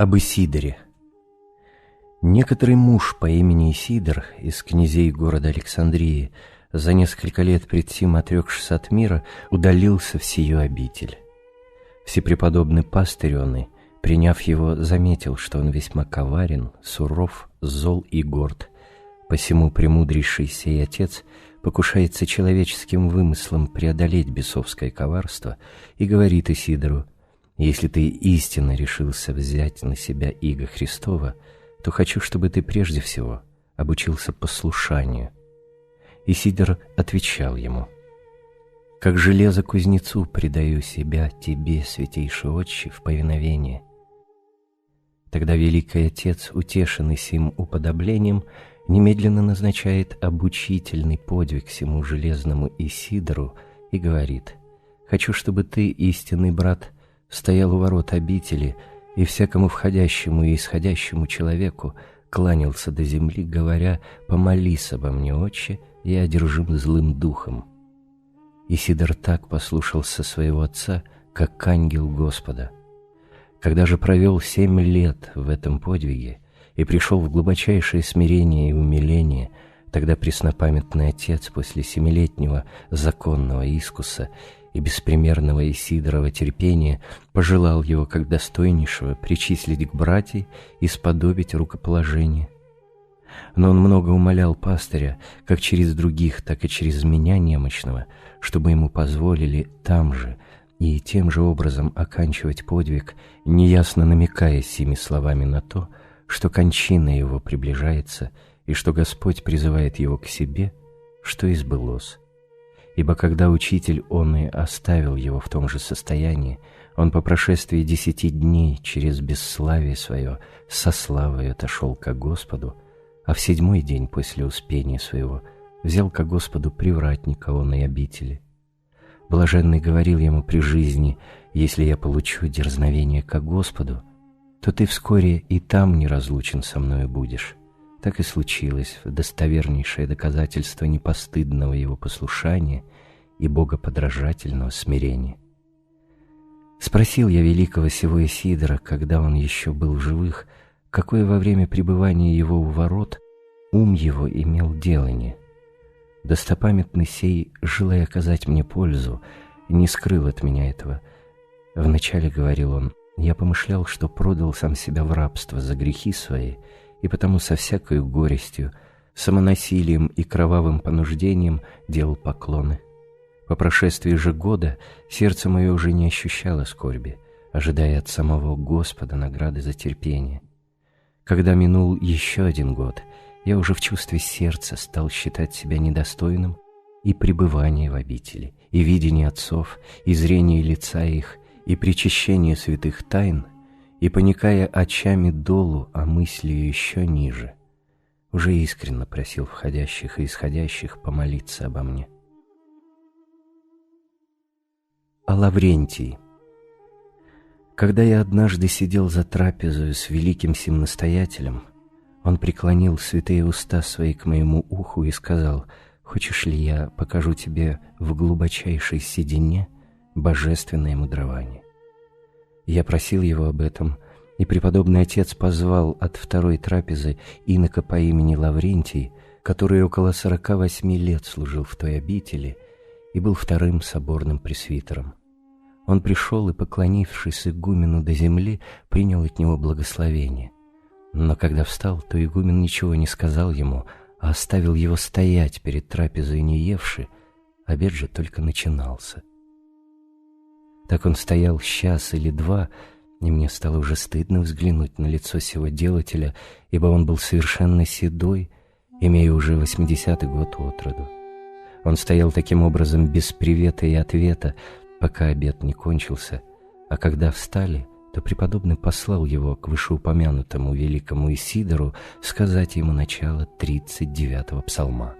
Об Исидоре. Некоторый муж по имени Исидор из князей города Александрии, за несколько лет пред сим отрекшись от мира, удалился в сию обитель. Всепреподобный пастырь он, приняв его, заметил, что он весьма коварен, суров, зол и горд. Посему премудрейший сей отец покушается человеческим вымыслом преодолеть бесовское коварство и говорит Исидору: «Если ты истинно решился взять на себя иго Христова, то хочу, чтобы ты прежде всего обучился послушанию». Исидор отвечал ему: «Как железо кузнецу предаю себя тебе, святейший Отче, в повиновение». Тогда великий отец, утешенный сим уподоблением, немедленно назначает обучительный подвиг всему железному Исидору и говорит: «Хочу, чтобы ты, истинный брат, стоял у ворот обители и всякому входящему и исходящему человеку кланялся до земли, говоря: помолись обо мне, Отче, я одержим злым духом». Исидор так послушался своего отца, как ангел Господа. Когда же провел 7 лет в этом подвиге и пришел в глубочайшее смирение и умиление, тогда преснопамятный отец после 7-летнего законного искуса и беспримерного Исидорова терпения пожелал его, как достойнейшего, причислить к братьям и сподобить рукоположение. Но он много умолял пастыря, как через других, так и через меня немощного, чтобы ему позволили там же и тем же образом оканчивать подвиг, неясно намекая сими словами на то, что кончина его приближается и что Господь призывает его к себе, что и сбылось. Ибо когда учитель он и оставил его в том же состоянии, он по прошествии 10 дней через бесславие свое со славой отошел ко Господу, а в 7-й день после успения своего взял ко Господу привратника оной обители. Блаженный говорил ему при жизни: «Если я получу дерзновение ко Господу, то ты вскоре и там неразлучен со мною будешь». Так и случилось в достовернейшее доказательство непостыдного его послушания и богоподражательного смирения. Спросил я великого сего Исидора, когда он еще был в живых, какое во время пребывания его у ворот ум его имел делание. Достопамятный сей, желая оказать мне пользу, не скрыл от меня этого. Вначале, говорил он, я помышлял, что продал сам себя в рабство за грехи свои, и потому со всякою горестью, самонасилием и кровавым понуждением делал поклоны. По прошествии же года сердце мое уже не ощущало скорби, ожидая от самого Господа награды за терпение. Когда минул еще 1 год, я уже в чувстве сердца стал считать себя недостойным и пребывания в обители, и видения отцов, и зрения лица их, и причащения святых тайн, и, поникая очами долу, а мыслью еще ниже, уже искренно просил входящих и исходящих помолиться обо мне. О Лаврентии. Когда я однажды сидел за трапезою с великим сим настоятелем, он преклонил святые уста свои к моему уху и сказал: «Хочешь ли я покажу тебе в глубочайшей седине божественное мудрование?» Я просил его об этом, и преподобный отец позвал от 2-й трапезы инока по имени Лаврентий, который около 48 лет служил в той обители и был 2-м соборным пресвитером. Он пришел и, поклонившись игумену до земли, принял от него благословение. Но когда встал, то игумен ничего не сказал ему, а оставил его стоять перед трапезой не евши, обед же только начинался. Так он стоял 1 час или 2, и мне стало уже стыдно взглянуть на лицо сего делателя, ибо он был совершенно седой, имея уже 80-й год от роду. Он стоял таким образом без привета и ответа, пока обед не кончился, а когда встали, то преподобный послал его к вышеупомянутому великому Исидору сказать ему начало 39-го псалма.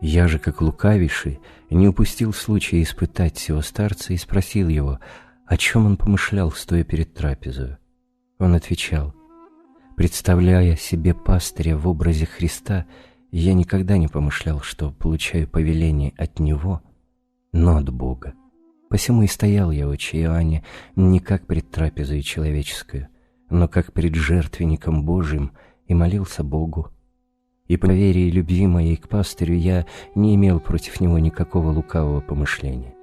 Я же, как лукавейший, не упустил случая испытать сего старца и спросил его, о чем он помышлял, стоя перед трапезою. Он отвечал: «Представляя себе пастыря в образе Христа, я никогда не помышлял, что получаю повеление от Него, но от Бога. Посему и стоял я, отче Иоанне, не как пред трапезой человеческую, но как пред жертвенником Божиим и молился Богу. И по вере и любви моей к пастырю я не имел против него никакого лукавого помышления.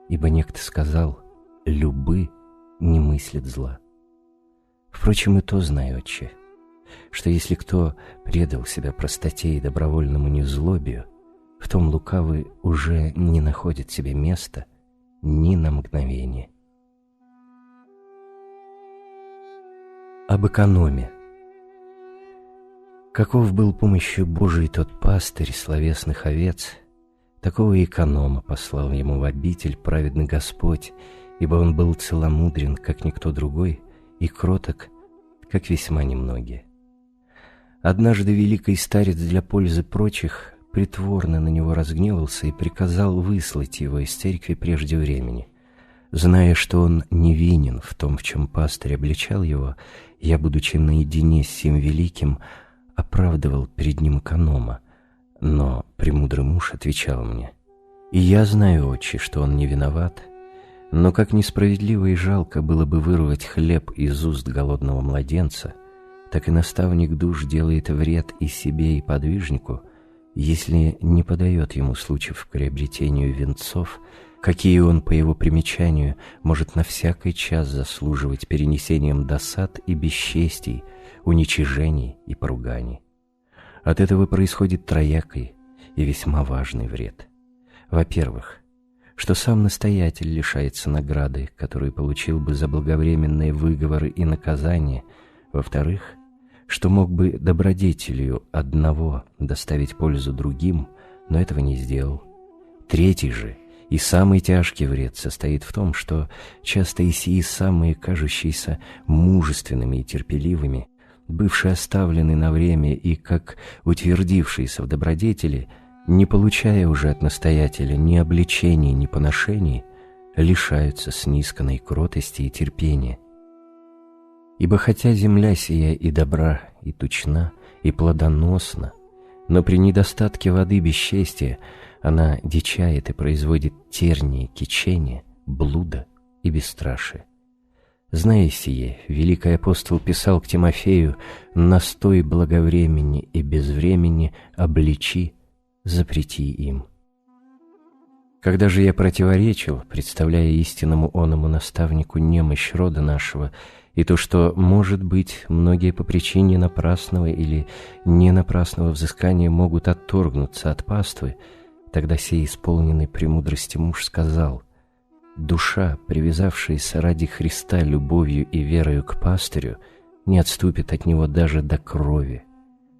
Ибо некто сказал: «Любы не мыслит зла». Впрочем, и то знаю, отче, что если кто предал себя простоте и добровольному незлобию, в том лукавый уже не находит себе места ни на мгновение. Об экономе. Каков был помощью Божией тот пастырь словесных овец, такого эконома послал ему в обитель праведный Господь, ибо он был целомудрен, как никто другой, и кроток, как весьма немногие. Однажды великий старец для пользы прочих притворно на него разгневался и приказал выслать его из церкви прежде времени. Зная, что он невинен в том, в чем пастырь обличал его, я, будучи наедине с сим великим, оправдывал перед ним эконома, но премудрый муж отвечал мне: «И я знаю, отче, что он не виноват, но как несправедливо и жалко было бы вырвать хлеб из уст голодного младенца, так и наставник душ делает вред и себе, и подвижнику, если не подает ему случаев к приобретению венцов, какие он, по его примечанию, может на всякий час заслуживать перенесением досад и бесчестий, уничижений и поруганий. От этого происходит троякий и весьма важный вред. Во-первых, что сам настоятель лишается награды, которую получил бы за благовременные выговоры и наказания. Во-вторых, что мог бы добродетелью одного доставить пользу другим, но этого не сделал. Третий же и самый тяжкий вред состоит в том, что часто и сии самые кажущиеся мужественными и терпеливыми, бывшие оставлены на время и как утвердившиеся в добродетели, не получая уже от настоятеля ни обличений, ни поношений, лишаются снисканной кротости и терпения. Ибо хотя земля сия и добра, и тучна, и плодоносна, но при недостатке воды бесчестия она дичает и производит тернии, кичения, блуда и бесстрашие. Зная сие, великий апостол писал к Тимофею: «Настой благовремени и безвремени обличи, запрети им». Когда же я противоречил, представляя истинному оному наставнику немощь рода нашего, и то, что, может быть, многие по причине напрасного или ненапрасного взыскания могут отторгнуться от паствы, тогда сей исполненный премудрости муж сказал: «Душа, привязавшаяся ради Христа любовью и верою к пастырю, не отступит от него даже до крови.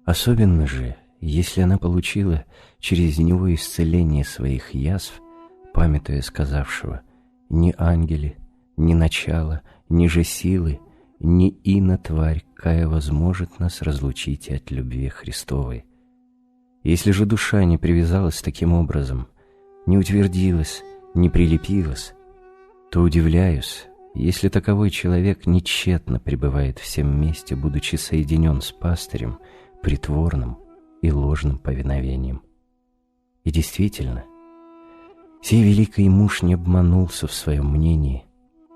Особенно же, если она получила через него исцеление своих язв, памятуя сказавшего: ни ангели, ни начало, ни же силы, ни ино тварь, кая возможет нас разлучить от любви Христовой. Если же душа не привязалась таким образом, не утвердилась, не прилепилась, то удивляюсь, если таковой человек нечетно пребывает в сем месте, будучи соединен с пастырем, притворным и ложным повиновением». И действительно, сей великий муж не обманулся в своем мнении,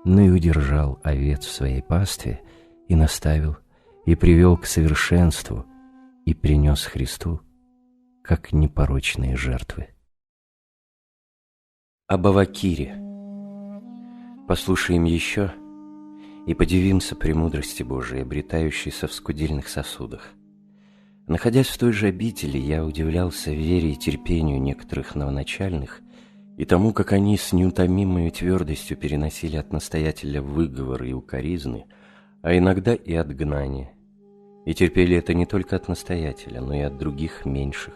но и удержал овец в своей пастве, и наставил, и привел к совершенству, и принес Христу как непорочные жертвы. Об Авакире. Послушаем еще и подивимся премудрости Божией, обретающейся в скудельных сосудах. Находясь в той же обители, я удивлялся вере и терпению некоторых новоначальных и тому, как они с неутомимой твердостью переносили от настоятеля выговоры и укоризны, а иногда и отгнание, и терпели это не только от настоятеля, но и от других меньших.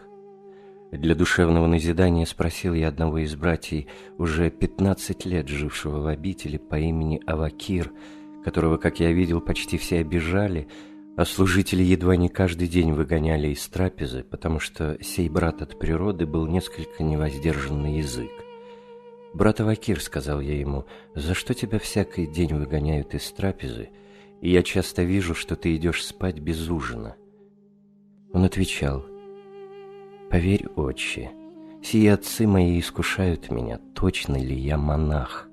Для душевного назидания спросил я одного из братьев, уже 15 лет жившего в обители, по имени Авакир, которого, как я видел, почти все обижали, а служители едва не каждый день выгоняли из трапезы, потому что сей брат от природы был несколько невоздержан на язык. «Брат Авакир, — сказал я ему, — за что тебя всякий день выгоняют из трапезы, и я часто вижу, что ты идешь спать без ужина?» Он отвечал: «Поверь, отче, сии отцы мои искушают меня, точно ли я монах,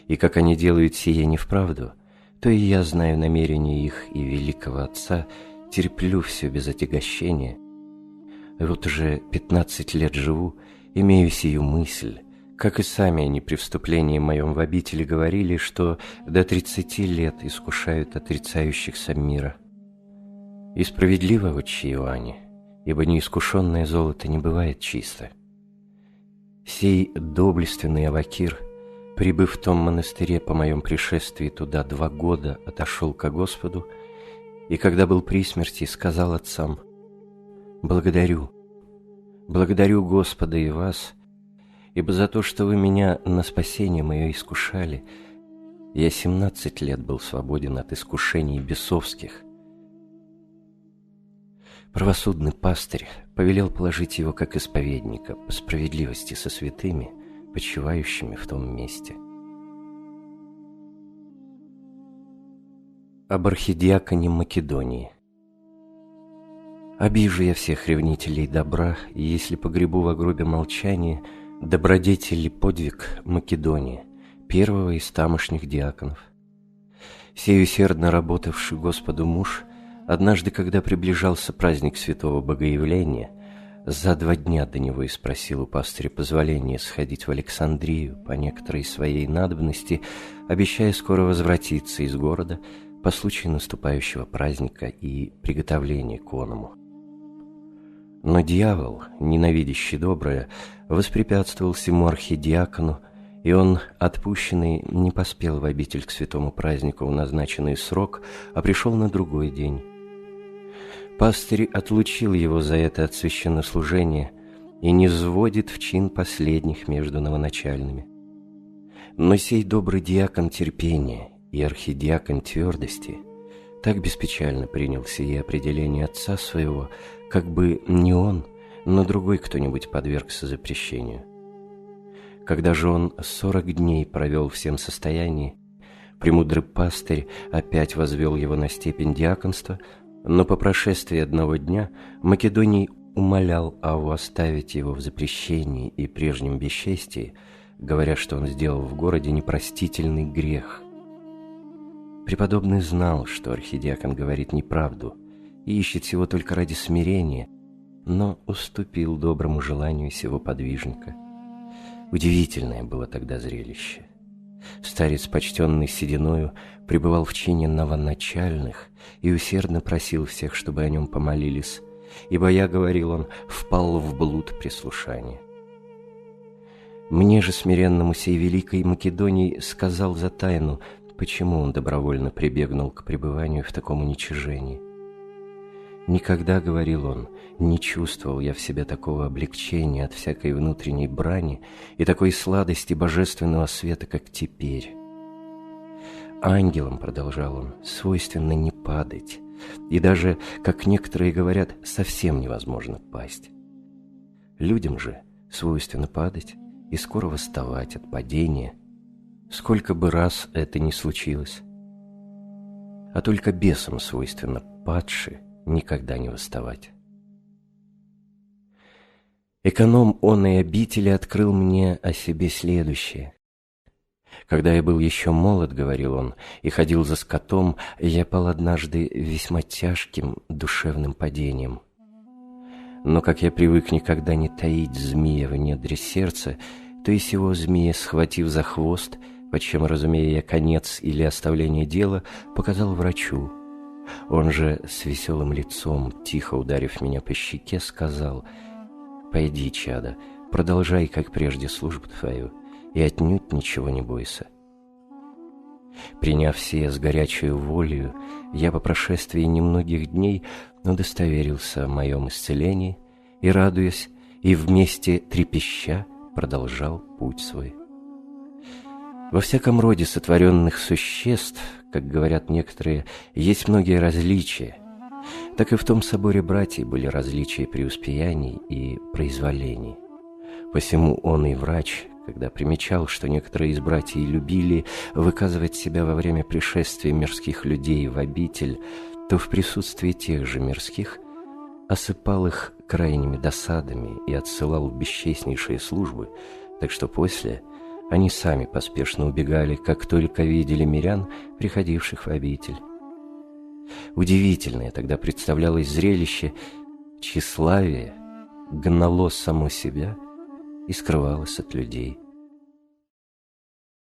и как они делают сие не вправду, то и я знаю намерения их и великого Отца, терплю все без отягощения. Вот уже 15 лет живу, имею сию мысль, как и сами они при вступлении моем в обители говорили, что до 30 лет искушают отрицающихся мира. И справедливо, отче Иоанне, ибо неискушенное золото не бывает чисто. Сей доблестный авакир, прибыв в том монастыре по моем пришествии туда 2 года, отошел ко Господу, и когда был при смерти, сказал отцам: «Благодарю Господа и вас, ибо за то, что вы меня на спасение мое искушали, я 17 лет был свободен от искушений бесовских». Правосудный пастырь повелел положить его как исповедника по справедливости со святыми, почивающими в том месте. Об архидиаконе Македонии. Обижу я всех ревнителей добра, и если погребу во гробе молчания, добродетель и подвиг Македонии, первого из тамошних диаконов. Сей усердно работавший Господу муж, однажды, когда приближался праздник Святого Богоявления, за 2 дня до него и спросил у пастыря позволения сходить в Александрию по некоторой своей надобности, обещая скоро возвратиться из города по случаю наступающего праздника и приготовления к оному. Но дьявол, ненавидящий доброе, воспрепятствовал всему архидиакону, и он, отпущенный, не поспел в обитель к святому празднику в назначенный срок, а пришел на другой день. Пастырь отлучил его за это от священнослужения и не взводит в чин последних между новоначальными. Но сей добрый диакон терпения и архидиакон твердости так беспечально принял сие определение отца своего, как бы не он, но другой кто-нибудь подвергся запрещению. Когда же он 40 дней провел в сем состоянии, премудрый пастырь опять возвел его на степень диаконства, но по прошествии 1 дня Македоний умолял Авву оставить его в запрещении и прежнем бесчестии, говоря, что он сделал в городе непростительный грех. Преподобный знал, что архидиакон говорит неправду и ищет всего только ради смирения, но уступил доброму желанию сего подвижника. Удивительное было тогда зрелище. Старец, почтенный сединою, пребывал в чине новоначальных и усердно просил всех, чтобы о нем помолились, ибо я, говорил он, впал в блуд прислушания. Мне же, смиренному сей великой Македонии, сказал за тайну, почему он добровольно прибегнул к пребыванию в таком уничижении. «Никогда, — говорил он, — не чувствовал я в себе такого облегчения от всякой внутренней брани и такой сладости божественного света, как теперь. Ангелам, — продолжал он, — свойственно не падать, и даже, как некоторые говорят, совсем невозможно пасть. Людям же свойственно падать и скоро восставать от падения, сколько бы раз это ни случилось. А только бесам свойственно падши никогда не восставать. Эконом оной обители открыл мне о себе следующее. Когда я был еще молод, — говорил он, — и ходил за скотом, я пал однажды весьма тяжким душевным падением. Но как я привык никогда не таить змея в недре сердца, то и сего змея, схватив за хвост, под чем, разумея я конец или оставление дела, показал врачу. Он же с веселым лицом, тихо ударив меня по щеке, сказал: «Пойди, чадо, продолжай, как прежде, службу твою, и отнюдь ничего не бойся». Приняв сие с горячей волею, я по прошествии немногих дней удостоверился о моем исцелении и, радуясь, и вместе трепеща, продолжал путь свой. Во всяком роде сотворенных существ, как говорят некоторые, есть многие различия. Так и в том соборе братьев были различия преуспеяний и произволений. Посему он и врач, когда примечал, что некоторые из братьев любили выказывать себя во время пришествия мирских людей в обитель, то в присутствии тех же мирских осыпал их крайними досадами и отсылал в бесчестнейшие службы, так что после Они сами поспешно убегали, как только видели мирян, приходивших в обитель. Удивительное тогда представлялось зрелище: тщеславие гнало само себя и скрывалось от людей.